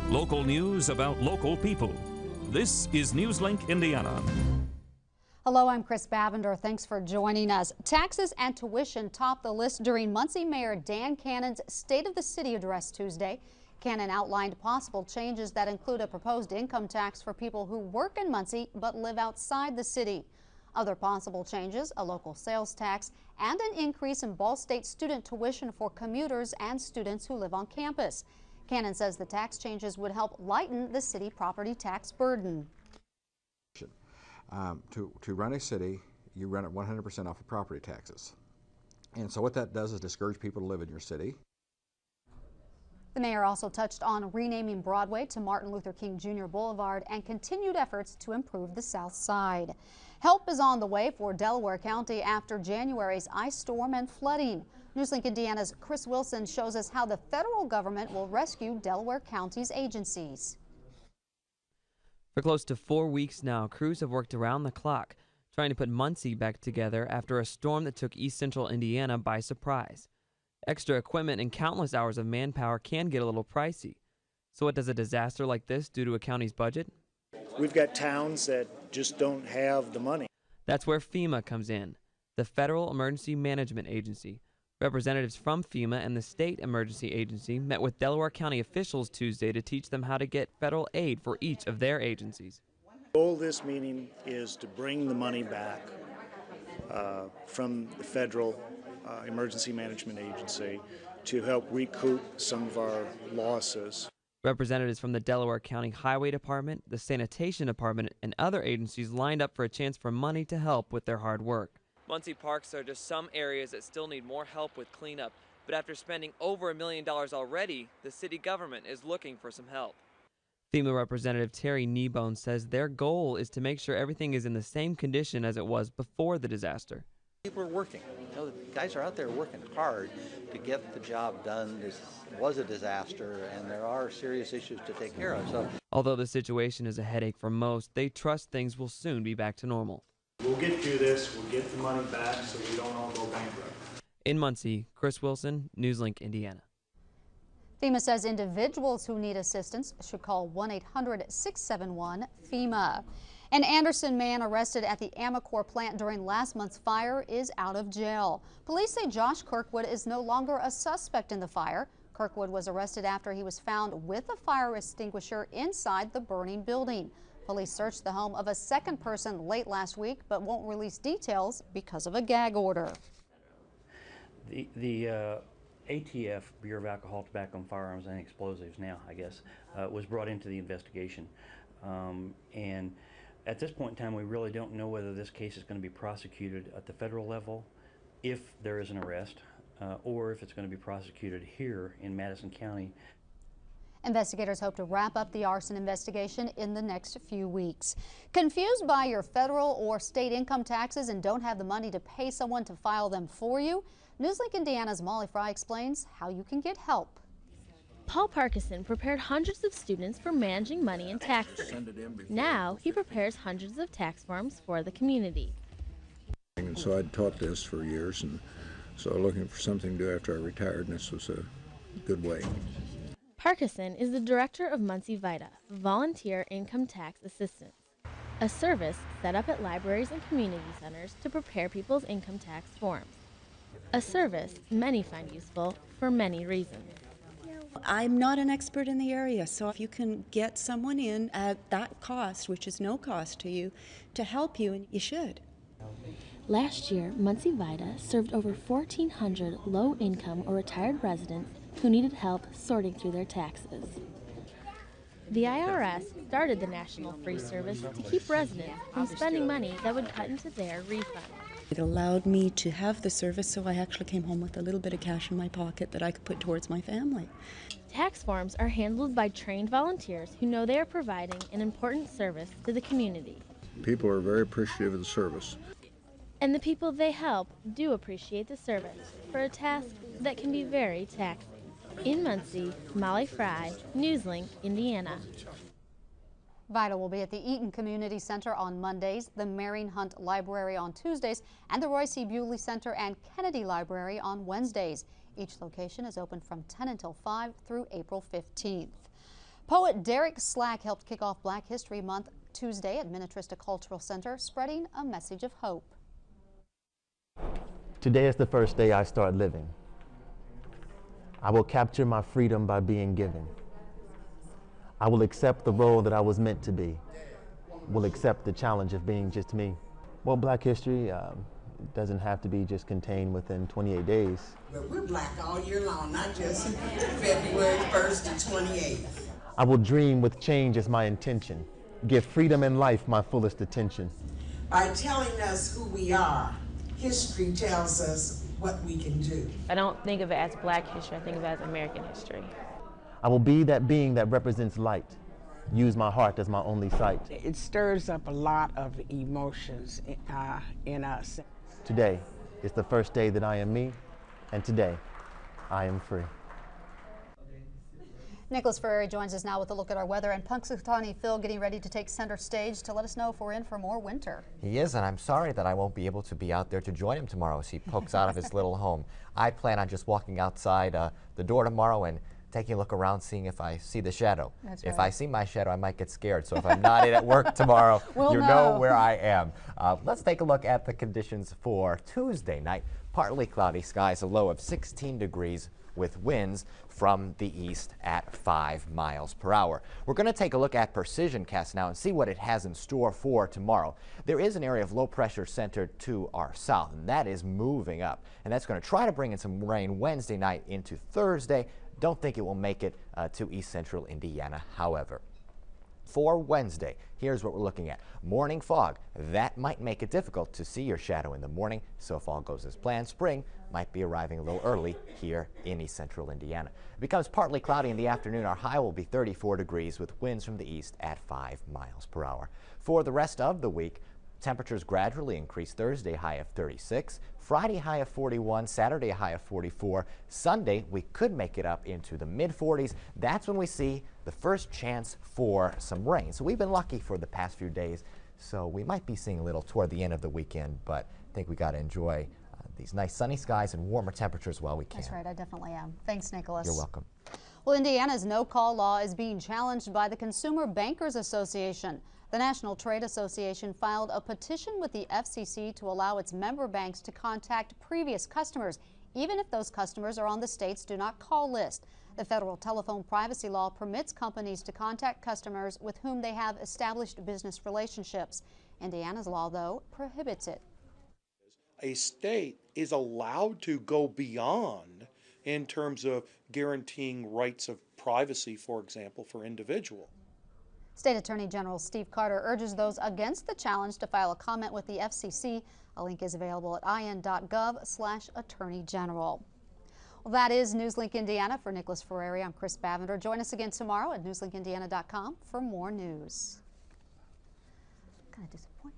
Local news about local people. This is Newslink Indiana. Hello, I'm Chris Bavender. Thanks for joining us. Taxes and tuition topped the list during Muncie Mayor Dan Canan's State of the City address Tuesday. Canan outlined possible changes that include a proposed income tax for people who work in Muncie but live outside the city. Other possible changes, a local sales tax and an increase in Ball State student tuition for commuters and students who live on campus. Canan says the tax changes would help lighten the city property tax burden. To run a city, you run it 100% off of property taxes. And so what that does is discourage people to live in your city. The mayor also touched on renaming Broadway to Martin Luther King Jr. Boulevard and continued efforts to improve the South Side. Help is on the way for Delaware County after January's ice storm and flooding. Newslink Indiana's Chris Wilson shows us how the federal government will rescue Delaware County's agencies. For close to 4 weeks now, crews have worked around the clock trying to put Muncie back together after a storm that took east central Indiana by surprise. Extra equipment and countless hours of manpower can get a little pricey. So what does a disaster like this do to a county's budget? We've got towns that just don't have the money. That's where FEMA comes in, the Federal Emergency Management Agency. Representatives from FEMA and the State Emergency Agency met with Delaware County officials Tuesday to teach them how to get federal aid for each of their agencies. The goal of this meeting is to bring the money back from the Federal Emergency Management Agency to help recoup some of our losses. Representatives from the Delaware County Highway Department, the Sanitation Department, and other agencies lined up for a chance for money to help with their hard work. Muncie parks are just some areas that still need more help with cleanup, but after spending over $1 million already, the city government is looking for some help. FEMA Representative Terry Kneebone says their goal is to make sure everything is in the same condition as it was before the disaster. People are working. You know, the guys are out there working hard to get the job done. This was a disaster, and there are serious issues to take care of. So, although the situation is a headache for most, they trust things will soon be back to normal. We'll get through this. We'll get the money back so we don't all go bankrupt. In Muncie, Chris Wilson, Newslink, Indiana. FEMA says individuals who need assistance should call 1-800-671-FEMA. An Anderson man arrested at the AMACOR plant during last month's fire is out of jail. Police say Josh Kirkwood is no longer a suspect in the fire. Kirkwood was arrested after he was found with a fire extinguisher inside the burning building. Police searched the home of a second person late last week, but won't release details because of a gag order. The ATF, Bureau of Alcohol, Tobacco, and Firearms and Explosives now, I guess, was brought into the investigation. And at this point in time, we really don't know whether this case is going to be prosecuted at the federal level, if there is an arrest, or if it's going to be prosecuted here in Madison County. Investigators hope to wrap up the arson investigation in the next few weeks. Confused by your federal or state income taxes and don't have the money to pay someone to file them for you? Newslink Indiana's Molly Fry explains how you can get help. Paul Parkison prepared hundreds of students for managing money and taxes. Now he prepares hundreds of tax forms for the community. And so I'd taught this for years, and so looking for something to do after I retired, and this was a good way. Parkison is the director of Muncie VITA, Volunteer Income Tax Assistance, a service set up at libraries and community centers to prepare people's income tax forms. A service many find useful for many reasons. I'm not an expert in the area, so if you can get someone in at that cost, which is no cost to you, to help you, you should. Last year, Muncie VITA served over 1,400 low-income or retired residents who needed help sorting through their taxes. The IRS started the National Free Service to keep residents from spending money that would cut into their refund. It allowed me to have the service, so I actually came home with a little bit of cash in my pocket that I could put towards my family. Tax forms are handled by trained volunteers who know they are providing an important service to the community. People are very appreciative of the service. And the people they help do appreciate the service for a task that can be very taxing. In Muncie, Molly Fry, Newslink, Indiana. VITA will be at the Eaton Community Center on Mondays, the Marion Hunt Library on Tuesdays, and the Roy C. Bewley Center and Kennedy Library on Wednesdays. Each location is open from 10 until 5 through April 15th. Poet Derrick Slack helped kick off Black History Month Tuesday at Minnetrista Cultural Center, spreading a message of hope. Today is the first day I start living. I will capture my freedom by being given. I will accept the role that I was meant to be. Will accept the challenge of being just me. Well, Black history doesn't have to be just contained within 28 days. But we're Black all year long, not just February 1st to 28th. I will dream with change as my intention. Give freedom and life my fullest attention. By telling us who we are, history tells us what we can do. I don't think of it as Black history, I think of it as American history. I will be that being that represents light. Use my heart as my only sight. It stirs up a lot of emotions in us. Today is the first day that I am me, and today I am free. Nicholas Ferrari joins us now with a look at our weather, and Punxsutawney Phil getting ready to take center stage to let us know if we're in for more winter. He is, and I'm sorry that I won't be able to be out there to join him tomorrow as he pokes out of his little home. I plan on just walking outside the door tomorrow and taking a look around, seeing if I see the shadow. That's if right. I see my shadow, I might get scared. So if I'm not in at work tomorrow, you know where I am. Let's take a look at the conditions for Tuesday night. Partly cloudy skies, a low of 16 degrees with winds from the east at 5 miles per hour. We're going to take a look at Precision Cast now and see what it has in store for tomorrow. There is an area of low pressure centered to our south, and that is moving up. And that's going to try to bring in some rain Wednesday night into Thursday. Don't think it will make it to east central Indiana, however. For Wednesday, here's what we're looking at. Morning fog. That might make it difficult to see your shadow in the morning, so if all goes as planned, spring might be arriving a little early here in east central Indiana. It becomes partly cloudy in the afternoon. Our high will be 34 degrees with winds from the east at 5 miles per hour. For the rest of the week, temperatures gradually increase. Thursday high of 36, Friday high of 41, Saturday high of 44. Sunday we could make it up into the mid-40s. That's when we see the first chance for some rain. So we've been lucky for the past few days, so we might be seeing a little toward the end of the weekend, but I think we got to enjoy these nice sunny skies and warmer temperatures while we can. That's right, I definitely am. Thanks, Nicholas. You're welcome. Well, Indiana's no-call law is being challenged by the Consumer Bankers Association. The National Trade Association filed a petition with the FCC to allow its member banks to contact previous customers, even if those customers are on the state's do not call list. The federal telephone privacy law permits companies to contact customers with whom they have established business relationships. Indiana's law, though, prohibits it. A state is allowed to go beyond in terms of guaranteeing rights of privacy, for example, for individuals. State Attorney General Steve Carter urges those against the challenge to file a comment with the FCC. A link is available at in.gov/Attorney General. Well, that is Newslink Indiana. For Nicholas Ferrari, I'm Chris Bavender. Join us again tomorrow at newslinkindiana.com for more news. Kind of disappointed.